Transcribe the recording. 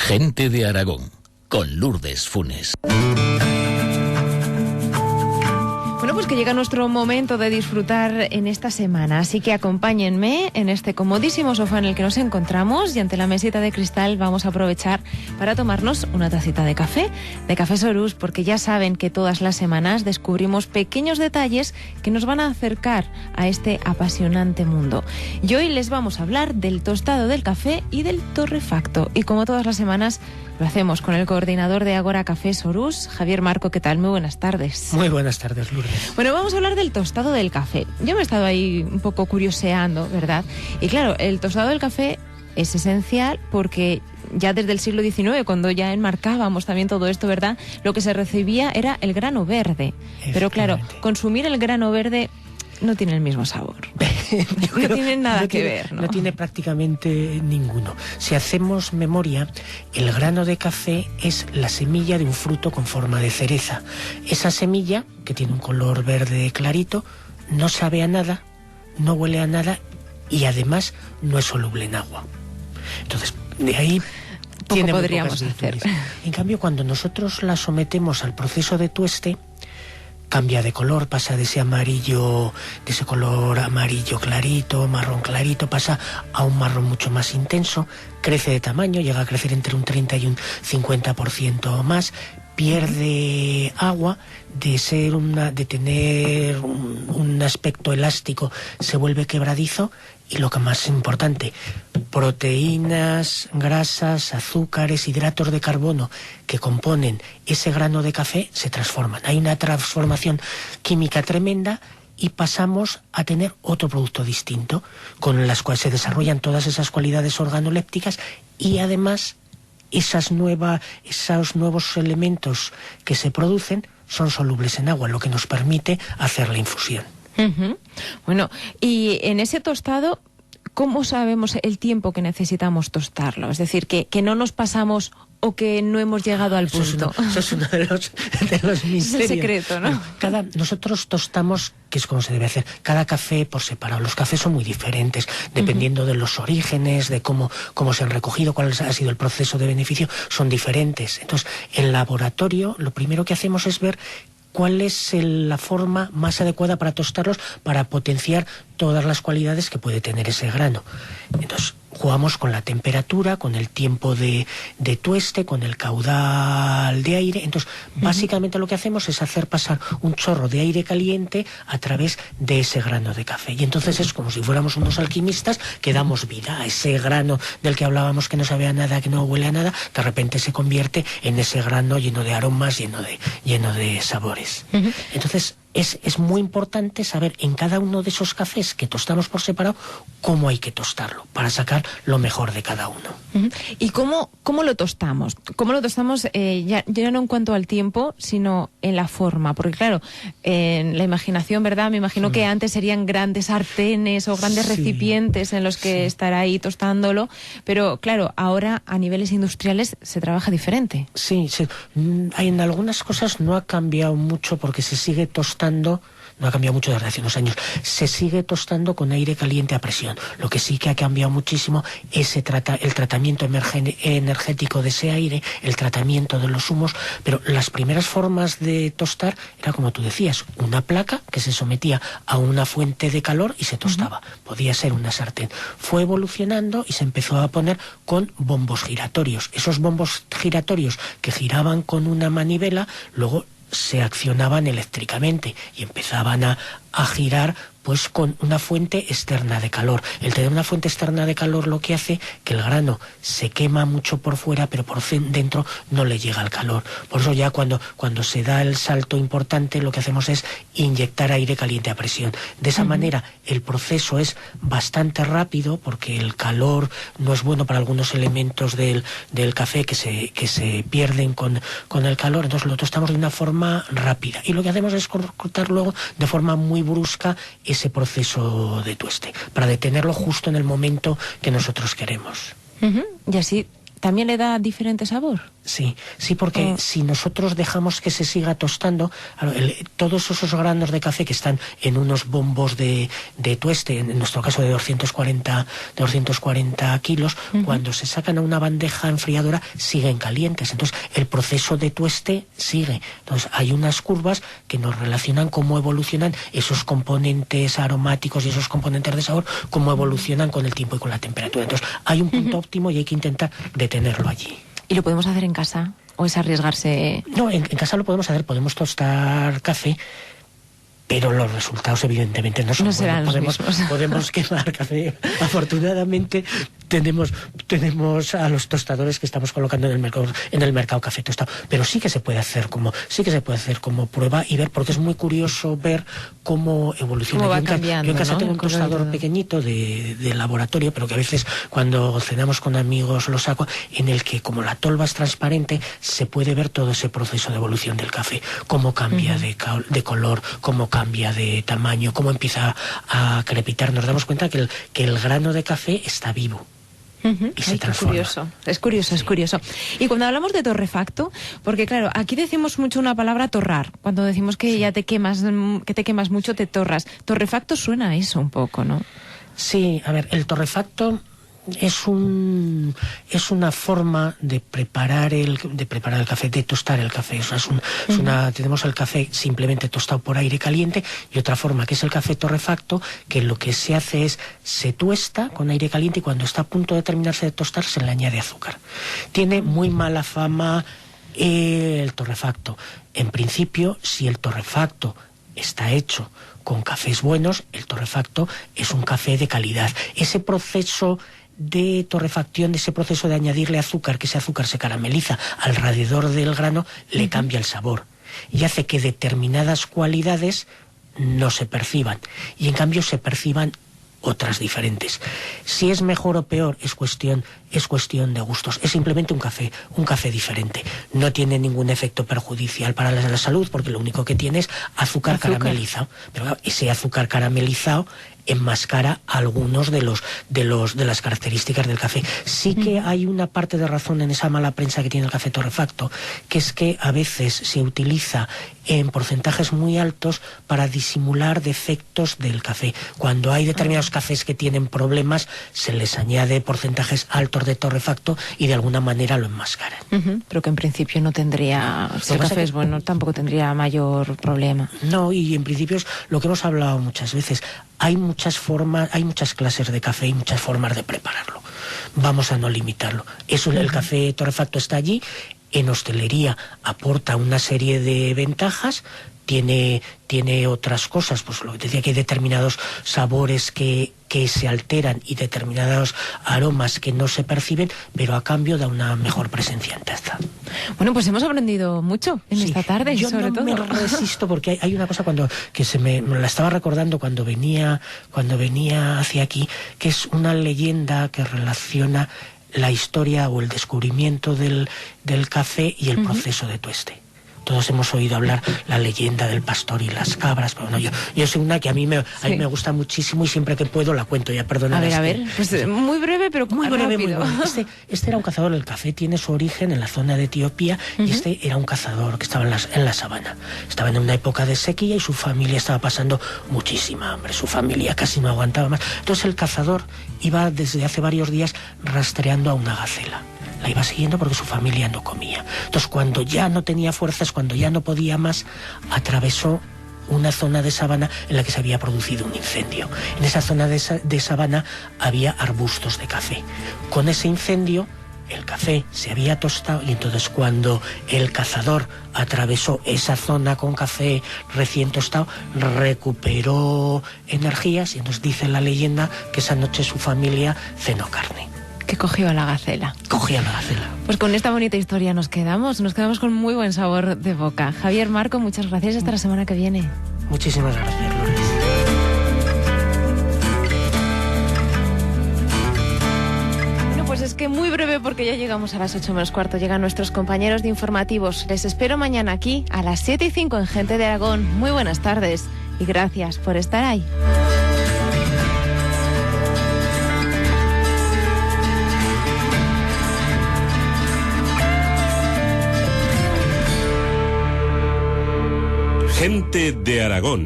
Gente de Aragón, con Lourdes Funes. Bueno, pues que llega nuestro momento de disfrutar en esta semana, así que acompáñenme en este comodísimo sofá en el que nos encontramos y ante la mesita de cristal vamos a aprovechar para tomarnos una tacita de Café Sorús, porque ya saben que todas las semanas descubrimos pequeños detalles que nos van a acercar a este apasionante mundo. Y hoy les vamos a hablar del tostado del café y del torrefacto, y como todas las semanas lo hacemos con el coordinador de Agora Café Sorús, Javier Marco. ¿Qué tal? Muy buenas tardes. Muy buenas tardes, Lourdes. Bueno, vamos a hablar del tostado del café. Yo me he estado ahí un poco curioseando, ¿verdad? Y claro, el tostado del café es esencial porque ya desde el siglo XIX, cuando ya enmarcábamos también todo esto, ¿verdad?, lo que se recibía era el grano verde. Pero claro, consumir el grano verde no tiene el mismo sabor. No tiene nada que ver, ¿no? No tiene prácticamente ninguno. Si hacemos memoria, el grano de café es la semilla de un fruto con forma de cereza. Esa semilla, que tiene un color verde clarito, no sabe a nada, no huele a nada y además no es soluble en agua. Entonces, de ahí poco podríamos hacer. En cambio, cuando nosotros la sometemos al proceso de tueste, cambia de color, pasa de ese amarillo, de ese color amarillo clarito, marrón clarito, pasa a un marrón mucho más intenso, crece de tamaño, llega a crecer entre un 30 y un 50% más, pierde agua, de tener un aspecto elástico, se vuelve quebradizo. Y lo que más es importante, proteínas, grasas, azúcares, hidratos de carbono que componen ese grano de café se transforman. Hay una transformación química tremenda y pasamos a tener otro producto distinto, con las cuales se desarrollan todas esas cualidades organolépticas y además esos nuevos elementos que se producen son solubles en agua, lo que nos permite hacer la infusión. Uh-huh. Bueno, y en ese tostado, ¿cómo sabemos el tiempo que necesitamos tostarlo? Es decir, que no nos pasamos o que no hemos llegado al punto. Eso es uno de los misterios. Es el secreto, ¿no? Nosotros tostamos, que es como se debe hacer, cada café por separado. Los cafés son muy diferentes, dependiendo de los orígenes, de cómo se han recogido, cuál ha sido el proceso de beneficio, son diferentes. Entonces, en laboratorio, lo primero que hacemos es ver cuál es la forma más adecuada para tostarlos, para potenciar todas las cualidades que puede tener ese grano. Entonces, jugamos con la temperatura, con el tiempo de tueste, con el caudal de aire. Entonces, básicamente lo que hacemos es hacer pasar un chorro de aire caliente a través de ese grano de café. Y entonces es como si fuéramos unos alquimistas que damos vida a ese grano del que hablábamos, que no sabe a nada, que no huele a nada. De repente se convierte en ese grano lleno de aromas, lleno de sabores. Entonces, es muy importante saber en cada uno de esos cafés que tostamos por separado cómo hay que tostarlo para sacar lo mejor de cada uno. ¿Y cómo lo tostamos? ¿Cómo lo tostamos ya no en cuanto al tiempo, sino en la forma? Porque claro, en la imaginación, ¿verdad? Me imagino que antes serían grandes sartenes o grandes recipientes en los que estará ahí tostándolo, pero claro, ahora a niveles industriales se trabaja diferente. Sí. En algunas cosas no ha cambiado mucho porque se sigue tostando. No ha cambiado mucho desde hace unos años. Se sigue tostando con aire caliente a presión. Lo que sí que ha cambiado muchísimo es el tratamiento energético de ese aire, el tratamiento de los humos. Pero las primeras formas de tostar era, como tú decías, una placa que se sometía a una fuente de calor y se tostaba. Podía ser una sartén. Fue evolucionando y se empezó a poner con bombos giratorios. Esos bombos giratorios que giraban con una manivela, luego se accionaban eléctricamente y empezaban a girar pues con una fuente externa de calor. El tener una fuente externa de calor lo que hace que el grano se quema mucho por fuera, pero por dentro no le llega el calor. Por eso ya cuando se da el salto importante, lo que hacemos es inyectar aire caliente a presión. De esa manera el proceso es bastante rápido, porque el calor no es bueno para algunos elementos del café que se pierden con el calor. Entonces lo tostamos de una forma rápida. Y lo que hacemos es cortar luego de forma muy brusca ese proceso de tueste, para detenerlo justo en el momento que nosotros queremos. Y así también le da diferente sabor. Sí, porque si nosotros dejamos que se siga tostando, todos esos granos de café que están en unos bombos de tueste, en nuestro caso de 240 kilos, cuando se sacan a una bandeja enfriadora siguen calientes. Entonces el proceso de tueste sigue. Entonces hay unas curvas que nos relacionan cómo evolucionan esos componentes aromáticos y esos componentes de sabor, cómo evolucionan con el tiempo y con la temperatura. Entonces hay un punto óptimo y hay que intentar detenerlo allí. ¿Y lo podemos hacer en casa? ¿O es arriesgarse? No, en casa lo podemos hacer, podemos tostar café, pero los resultados evidentemente no son serán buenos. los mismos. Podemos quemar café. Afortunadamente tenemos a los tostadores que estamos colocando en el mercado café tostado, pero sí que se puede hacer como prueba y ver, porque es muy curioso ver cómo evoluciona. Cómo va cambiando, yo en casa tengo un el tostador color pequeñito de laboratorio, pero que a veces cuando cenamos con amigos lo saco, en el que como la tolva es transparente se puede ver todo ese proceso de evolución del café, cómo cambia de color, cómo cambia de tamaño, cómo empieza a crepitar. Nos damos cuenta que el grano de café está vivo. Y se transforma. Es curioso. Y cuando hablamos de torrefacto, porque claro, aquí decimos mucho una palabra torrar, cuando decimos que ya te quemas mucho, te torras. Torrefacto suena a eso un poco, ¿no? Sí, a ver, el torrefacto es una forma de preparar el café, de tostar el café. Tenemos el café simplemente tostado por aire caliente, y otra forma que es el café torrefacto, que lo que se hace es se tuesta con aire caliente y cuando está a punto de terminarse de tostar se le añade azúcar. Tiene muy mala fama el torrefacto. En principio, si el torrefacto está hecho con cafés buenos, el torrefacto es un café de calidad. Ese proceso de torrefacción, ese proceso de añadirle azúcar, que ese azúcar se carameliza alrededor del grano, le cambia el sabor y hace que determinadas cualidades no se perciban y en cambio se perciban otras diferentes. Si es mejor o peor es cuestión de gustos. Es simplemente un café diferente. No tiene ningún efecto perjudicial para la salud, porque lo único que tiene es azúcar caramelizado. Pero claro, ese azúcar caramelizado enmascara algunos de las características del café. Sí que hay una parte de razón en esa mala prensa que tiene el café torrefacto, que es que a veces se utiliza en porcentajes muy altos para disimular defectos del café. Cuando hay determinados cafés que tienen problemas, se les añade porcentajes altos de torrefacto y de alguna manera lo enmascaran. Pero que en principio no tendría, si el café es bueno, tampoco tendría mayor problema. No, y en principio es lo que hemos hablado muchas veces. Hay muchas clases de café y muchas formas de prepararlo. Vamos a no limitarlo. El café torrefacto está allí. En hostelería aporta una serie de ventajas. Tiene otras cosas, pues lo que decía, que hay determinados sabores que se alteran y determinados aromas que no se perciben, pero a cambio da una mejor presencia en taza. Bueno, pues hemos aprendido mucho en esta tarde, yo sobre todo. Yo no me resisto, porque hay una cosa que me la estaba recordando cuando venía hacia aquí, que es una leyenda que relaciona la historia o el descubrimiento del café y el proceso de tueste. Todos hemos oído hablar la leyenda del pastor y las cabras, pero no, yo soy una que a mí me gusta muchísimo y siempre que puedo la cuento, ya perdona. A ver, pues muy breve, pero muy breve, muy breve. Este era un cazador. El café tiene su origen en la zona de Etiopía y este era un cazador que estaba en la sabana. Estaba en una época de sequía y su familia estaba pasando muchísima hambre. Su familia casi no aguantaba más. Entonces el cazador iba desde hace varios días rastreando a una gacela. La iba siguiendo porque su familia no comía. Entonces, cuando ya no tenía fuerzas, cuando ya no podía más, atravesó una zona de sabana en la que se había producido un incendio. En esa zona de sabana había arbustos de café. Con ese incendio, el café se había tostado y entonces cuando el cazador atravesó esa zona con café recién tostado, recuperó energías y entonces dice la leyenda que esa noche su familia cenó carne. Que cogió a la gacela. Pues con esta bonita historia nos quedamos con muy buen sabor de boca. Javier, Marco, muchas gracias, hasta la semana que viene. Muchísimas gracias, Lourdes. Bueno, pues es que muy breve porque ya llegamos a las 8:15, llegan nuestros compañeros de informativos. Les espero mañana aquí a las 7:05 en Gente de Aragón. Muy buenas tardes y gracias por estar ahí. Gente de Aragón.